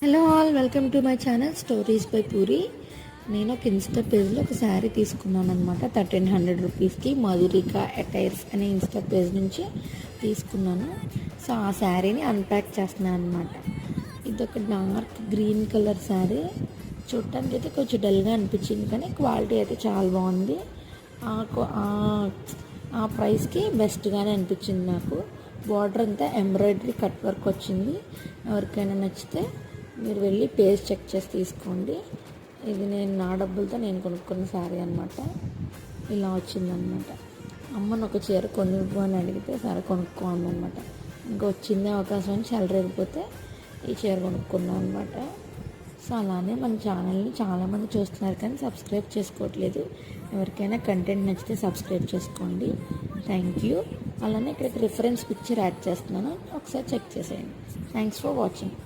Hello all, welcome to my channel stories by puri. నేను ఒక Insta పేజ్లో ఒక శారీ తీసుకున్నాను అనమాట. 1300 రూపీస్కి మధురిక అటైర్స్ అనే ఇన్స్టా పేజ్ నుంచి తీసుకున్నాను. సో ఆ శారీని అన్ప్యాక్ చేస్తున్నాను అనమాట. ఇది ఒక డార్క్ గ్రీన్ కలర్ శారీ. చూడటానికి అయితే కొంచెం డల్గా అనిపించింది, కానీ క్వాలిటీ అయితే చాలా బాగుంది. ఆ ప్రైస్కి బెస్ట్గానే అనిపించింది నాకు. బార్డర్ అంతా ఎంబ్రాయిడరీ కట్ వర్క్ వచ్చింది. ఎవరికైనా నచ్చితే మీరు వెళ్ళి పేజ్ చెక్ చేసి తీసుకోండి. ఇది నా డబ్బులతో నేను కొనుక్కున్న శారీ అనమాట. ఇలా వచ్చిందనమాట. అమ్మను ఒక చీర కొనివ్వు అని అడిగితే సరే కొనుక్కోందనమాట. ఇంకా వచ్చిందే అవకాశం అని చెలరేగిపోతే ఈ చీర కొనుక్కున్నాను అనమాట. సో అలానే మన ఛానల్ని చాలామంది చూస్తున్నారు కానీ సబ్స్క్రైబ్ చేసుకోవట్లేదు. ఎవరికైనా కంటెంట్ నచ్చితే సబ్స్క్రైబ్ చేసుకోండి. Thank you. అలానే ఇక్కడికి రిఫరెన్స్ పిక్చర్ యాడ్ చేస్తున్నాను, ఒకసారి చెక్ చేసేయండి. Thanks for watching.